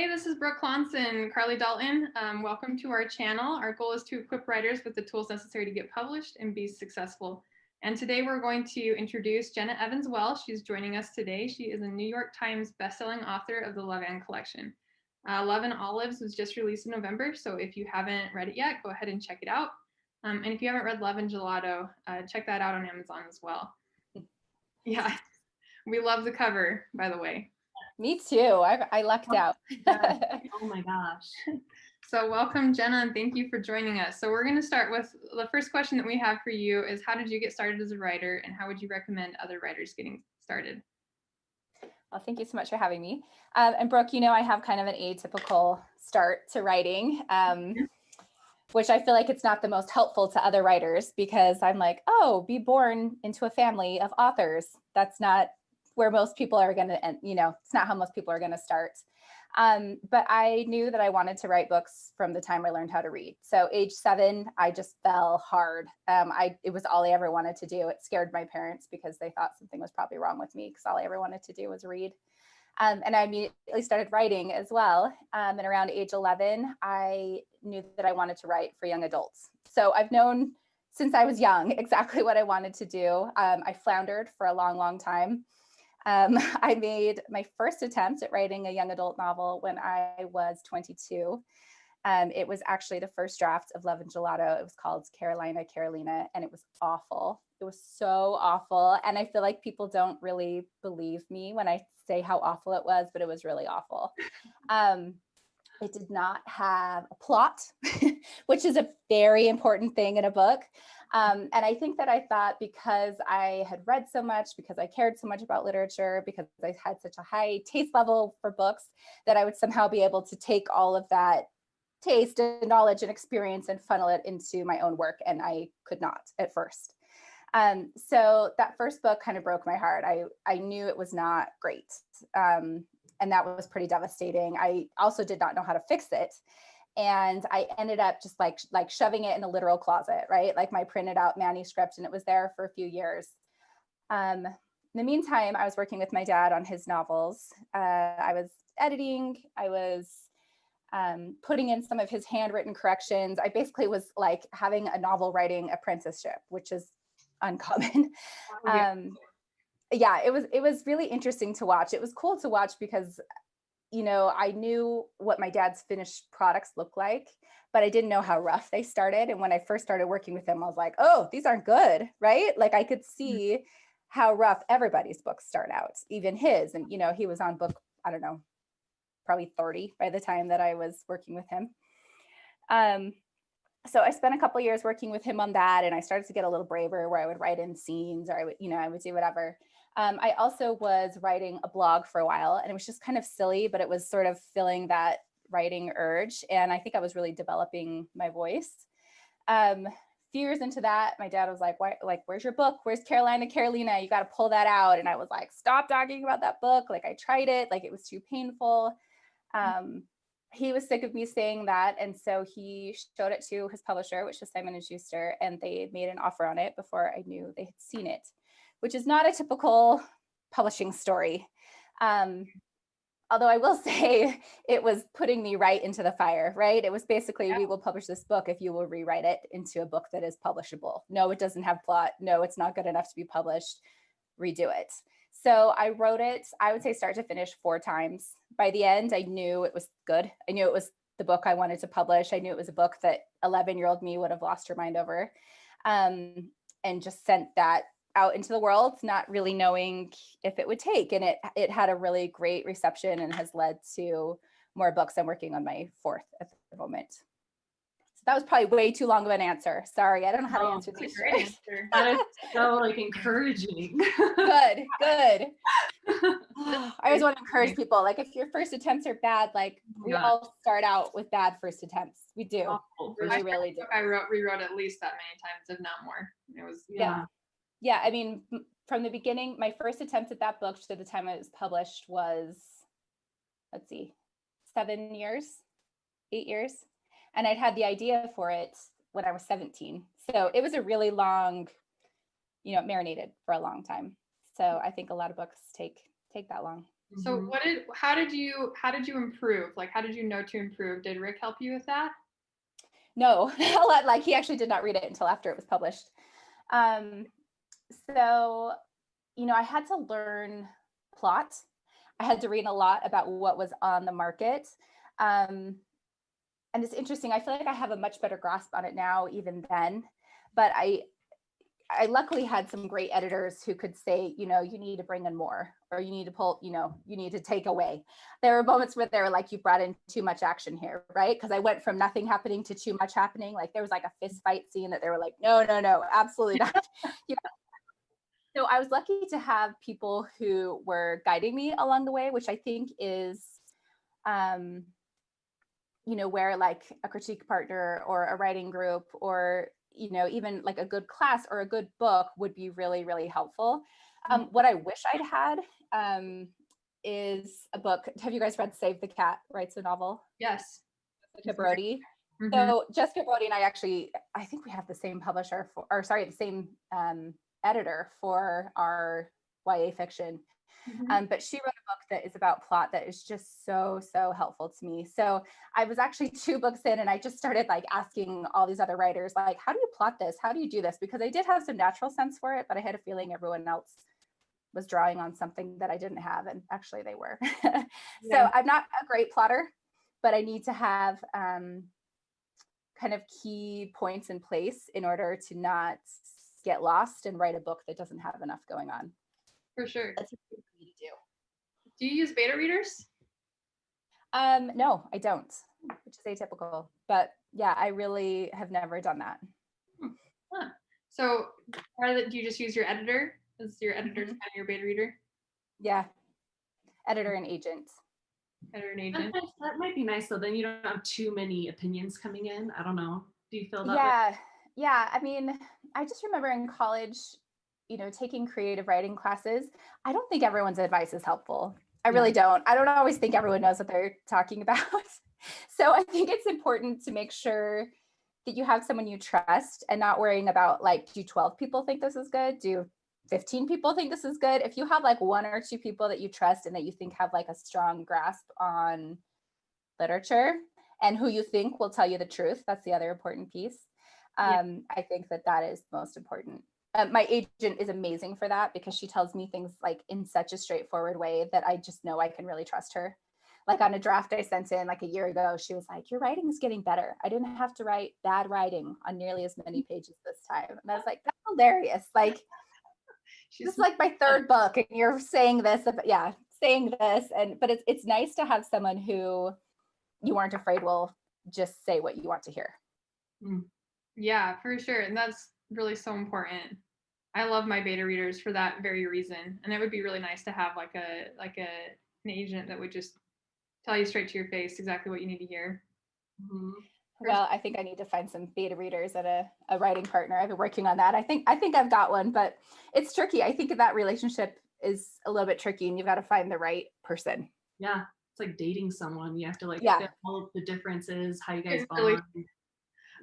This is Brooke Clance and Carly Dalton. Welcome to our channel. Our goal is to equip writers with the tools necessary to get published and be successful. And today we're going to introduce Jenna Evans Welch. She's joining us today. She is a New York Times bestselling author of the Love collection. Love and Olives was just released in November, so if you haven't read it yet, go ahead and check it out. And if you haven't read Love Gelato, check that out on Amazon as well. Yeah, we love the cover, by the way. Me too. I lucked out. Oh my gosh. So welcome, Jenna, and thank you for joining us. So we're going to start with the first question that we have for you is, how did you get started as a writer, and how would you recommend other writers getting started? Well, thank you so much for having me. And Brooke, you know, I have kind of an atypical start to writing, which I feel like it's not the most helpful to other writers, because I'm like, oh, be born into a family of authors. That's not where most people are going to end, you know, it's not how most people are going to start. But I knew that I wanted to write books from the time I learned how to read. So age 7, I just fell hard. It was all I ever wanted to do. It scared my parents because they thought something was probably wrong with me, because all I ever wanted to do was read. And I immediately started writing as well. And around age 11, I knew that I wanted to write for young adults. So I've known since I was young exactly what I wanted to do. I floundered for a long, long time. I made my first attempt at writing a young adult novel when I was 22. It was actually the first draft of Love and Gelato. It was called Carolina, and it was awful. It was so awful. And I feel like people don't really believe me when I say how awful it was, but it was really awful. It did not have a plot, which is a very important thing in a book. And I think that I thought, because I had read so much, because I cared so much about literature, because I had such a high taste level for books, that I would somehow be able to take all of that taste and knowledge and experience and funnel it into my own work. And I could not at first. So that first book kind of broke my heart. I knew it was not great. And that was pretty devastating. I also did not know how to fix it. And I ended up just like shoving it in a literal closet, right? Like my printed out manuscript, and it was there for a few years. In the meantime, I was working with my dad on his novels. I was editing. I was putting in some of his handwritten corrections. I basically was like having a novel writing apprenticeship, which is uncommon. Yeah, it was really interesting to watch. It was cool to watch because, you know, I knew what my dad's finished products looked like, but I didn't know how rough they started. And when I first started working with him, I was like, oh, these aren't good, right? Like I could see how rough everybody's books start out, even his. And, you know, he was on book, I don't know, probably 30 by the time that I was working with him. So I spent a couple years working with him on that, and I started to get a little braver, where I would write in scenes, or I would do whatever. I also was writing a blog for a while, and it was just kind of silly, but it was sort of filling that writing urge. And I think I was really developing my voice. Few years into that, my dad was like, "Why? Like, where's your book? Where's Carolina? You got to pull that out." And I was like, "Stop talking about that book. Like, I tried it. Like, it was too painful." He was sick of me saying that. And so he showed it to his publisher, which was Simon & Schuster, and they made an offer on it before I knew they had seen it, which is not a typical publishing story. Although I will say it was putting me right into the fire, right? It was basically, we will publish this book if you will rewrite it into a book that is publishable. No, it doesn't have plot. No, it's not good enough to be published. Redo it. So I wrote it, I would say start to finish 4 times. By the end, I knew it was good. I knew it was the book I wanted to publish. I knew it was a book that 11-year-old me would have lost her mind over, and just sent that out into the world, not really knowing if it would take. And it had a really great reception and has led to more books. I'm working on my 4th at the moment. So that was probably way too long of an answer. Sorry, I don't know how to answer these. That is so like encouraging. Good. I always want to encourage people, like, if your first attempts are bad, like we all start out with bad first attempts. We do. We really do. I rewrote at least that many times, if not more. It was yeah. I mean, from the beginning, my first attempt at that book to the time it was published was, let's see, 7 years, 8 years. And I'd had the idea for it when I was 17. So it was a really long, you know, marinated for a long time. So I think a lot of books take that long. So how did you improve? Like, how did you know to improve? Did Rick help you with that? No, like he actually did not read it until after it was published. So, I had to learn plot. I had to read a lot about what was on the market. And it's interesting. I feel like I have a much better grasp on it now, even then. But I luckily had some great editors who could say, you need to bring in more, or you need to pull, you need to take away. There were moments where they were like, you brought in too much action here, right? Because I went from nothing happening to too much happening. Like there was like a fist fight scene that they were like, no, absolutely not. So I was lucky to have people who were guiding me along the way, which I think is, where like a critique partner or a writing group or, even like a good class or a good book would be really, really helpful. What I wish I'd had is a book. Have you guys read Save the Cat Writes a Novel? Yes. Jessica Brody. So Jessica Brody and I think we have the same publisher the same editor for our YA fiction. But she wrote a book that is about plot that is just so, so helpful to me. So I was actually 2 books in and I just started like asking all these other writers, like, how do you plot this? How do you do this? Because I did have some natural sense for it, but I had a feeling everyone else was drawing on something that I didn't have. And actually they were. So I'm not a great plotter, but I need to have kind of key points in place in order to not get lost and write a book that doesn't have enough going on. For sure. That's what you need to do. Do you use beta readers? No, I don't, which is atypical. But yeah, I really have never done that. So do you just use your editor? Is your editor kind of your beta reader? Yeah. Editor and agent. Editor and agent. That might be nice though. Then you don't have too many opinions coming in. I don't know. Do you feel that way? Yeah. I mean, I just remember in college, taking creative writing classes. I don't think everyone's advice is helpful. I really don't. I don't always think everyone knows what they're talking about. So I think it's important to make sure that you have someone you trust and not worrying about like, do 12 people think this is good? Do 15 people think this is good? If you have like 1 or 2 people that you trust and that you think have like a strong grasp on literature and who you think will tell you the truth, that's the other important piece. I think that is most important. My agent is amazing for that because she tells me things like in such a straightforward way that I just know I can really trust her. Like on a draft I sent in like a year ago, she was like, your writing is getting better. I didn't have to write bad writing on nearly as many pages this time. And I was like, that's hilarious. Like, this is like my 3rd book and you're saying this, but it's nice to have someone who you aren't afraid will just say what you want to hear. Yeah, for sure. And that's really so important. I love my beta readers for that very reason. And it would be really nice to have like an agent that would just tell you straight to your face exactly what you need to hear. Well, I think I need to find some beta readers and a writing partner. I've been working on that. I think I've got one, but it's tricky. I think that relationship is a little bit tricky and you've got to find the right person. Yeah. It's like dating someone. You have to like get all of the differences, how you guys bond. Really,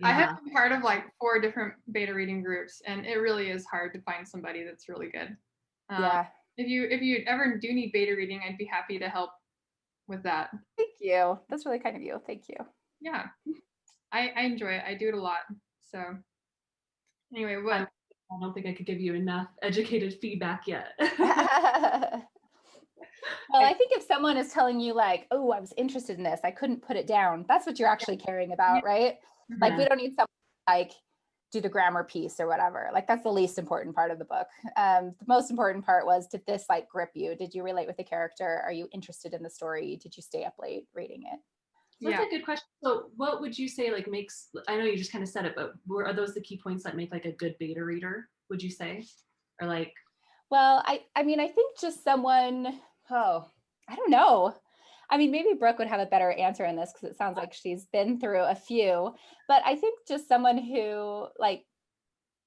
I have been part of like 4 different beta reading groups and it really is hard to find somebody that's really good. If you ever do need beta reading, I'd be happy to help with that. Thank you. That's really kind of you. Thank you. Yeah. I enjoy it. I do it a lot. So anyway, I don't think I could give you enough educated feedback yet. Well, I think if someone is telling you like, oh, I was interested in this, I couldn't put it down. That's what you're actually caring about, right? Like we don't need someone like do the grammar piece or whatever. Like that's the least important part of the book. The most important part was, did this like grip you? Did you relate with the character? Are you interested in the story? Did you stay up late reading it? That's a good question. So what would you say like makes, I know you just kind of said it, but are those the key points that make like a good beta reader, would you say? Or like? Well, I mean, I think just someone, I don't know. I mean, maybe Brooke would have a better answer on this because it sounds like she's been through a few, but I think just someone who like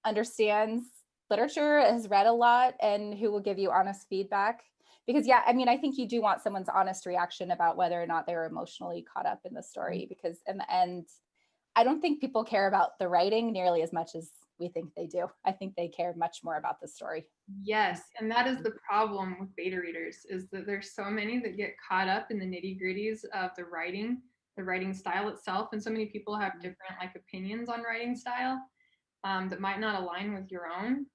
understands literature, has read a lot, and who will give you honest feedback. Because I mean, I think you do want someone's honest reaction about whether or not they're emotionally caught up in the story, because in the end, I don't think people care about the writing nearly as much as we think they do. I think they care much more about the story. Yes, and that is the problem with beta readers, is that there's so many that get caught up in the nitty-gritties of the writing style itself, and so many people have different like opinions on writing style that might not align with your own,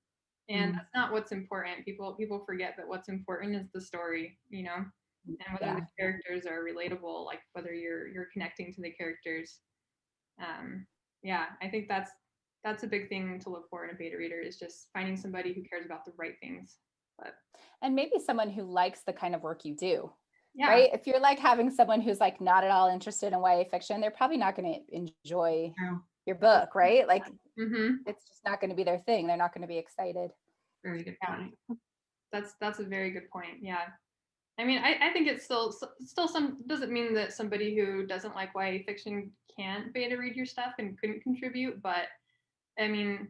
and that's not what's important. People forget that what's important is the story, you know, and whether the characters are relatable, like whether you're connecting to the characters. Yeah, I think that's a big thing to look for in a beta reader, is just finding somebody who cares about the right things. And maybe someone who likes the kind of work you do. Yeah. Right? If you're like having someone who's like not at all interested in YA fiction, they're probably not going to enjoy your book, right? Like it's just not going to be their thing. They're not going to be excited. Very good point. That's a very good point. Yeah. I mean, I think it's still some, doesn't mean that somebody who doesn't like YA fiction can't beta read your stuff and couldn't contribute, but I mean,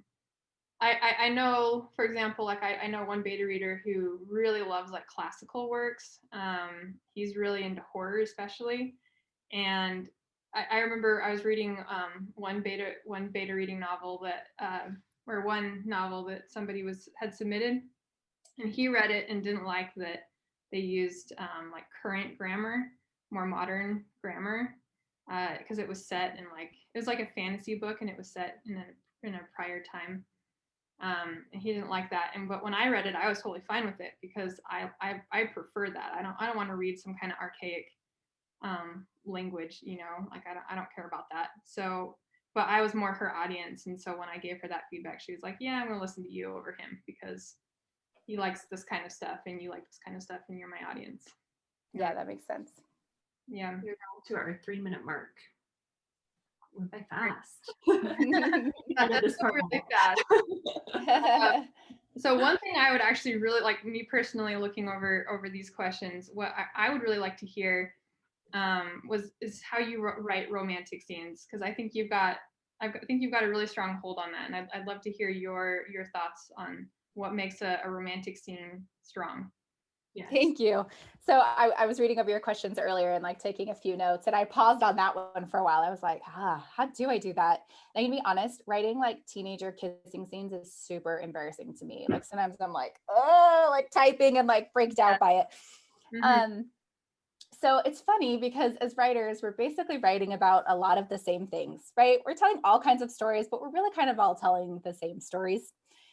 I know, for example, like I know one beta reader who really loves like classical works. He's really into horror, especially. And I remember I was reading one beta reading novel that or one novel that somebody had submitted, and he read it and didn't like that they used like current grammar, more modern grammar, because it was set in like, it was like a fantasy book and it was set in a prior time. And he didn't like that. But when I read it, I was totally fine with it, because I prefer that. I don't want to read some kind of archaic language, you know, like I don't care about that. So, but I was more her audience, and so when I gave her that feedback, she was like, yeah, I'm gonna listen to you over him, because he likes this kind of stuff and you like this kind of stuff and you're my audience. Yeah, that makes sense. Yeah. We're down to our 3-minute mark. Went by fast. That's really fast. So one thing I would actually really like, me personally, looking over these questions, what I would really like to hear is how you write romantic scenes, because I think you've got a really strong hold on that, and I'd love to hear your thoughts on what makes a romantic scene strong. Yes. Thank you. So I was reading over your questions earlier and like taking a few notes, and I paused on that one for a while. I was like, how do I do that? And to be honest, writing like teenager kissing scenes is super embarrassing to me. Like sometimes I'm like, oh, like typing and like freaked out by it. So it's funny because as writers, we're basically writing about a lot of the same things, right? We're telling all kinds of stories, but we're really kind of all telling the same stories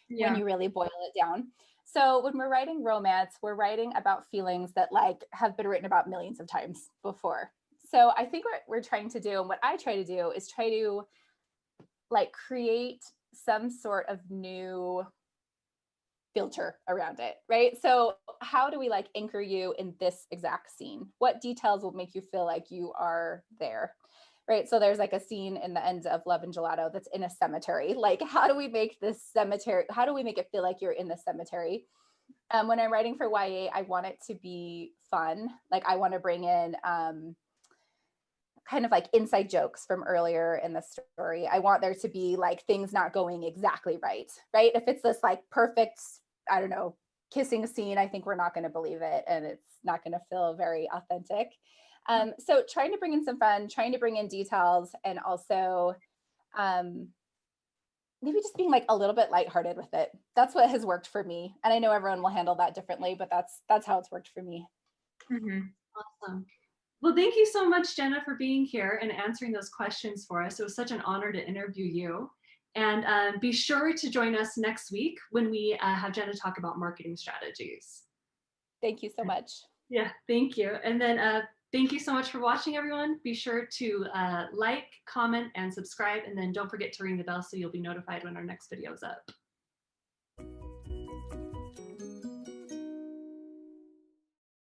when you really boil it down. So when we're writing romance, we're writing about feelings that like have been written about millions of times before. So I think what we're trying to do, and what I try to do, is try to like create some sort of new filter around it, right? So how do we like anchor you in this exact scene? What details will make you feel like you are there? Right. So there's like a scene in the end of Love Gelato that's in a cemetery. Like, how do we make this cemetery? How do we make it feel like you're in the cemetery? When I'm writing for YA, I want it to be fun. Like I want to bring in kind of like inside jokes from earlier in the story. I want there to be like things not going exactly right. Right. If it's this like perfect, I don't know, kissing scene, I think we're not going to believe it, and it's not going to feel very authentic. So trying to bring in some fun, trying to bring in details, and also maybe just being like a little bit lighthearted with it. That's what has worked for me. And I know everyone will handle that differently, but that's how it's worked for me. Awesome. Well, thank you so much, Jenna, for being here and answering those questions for us. It was such an honor to interview you. And be sure to join us next week when we have Jenna talk about marketing strategies. Thank you so much. Yeah, thank you. And then thank you so much for watching, everyone. Be sure to like, comment, and subscribe. And then don't forget to ring the bell so you'll be notified when our next video is up.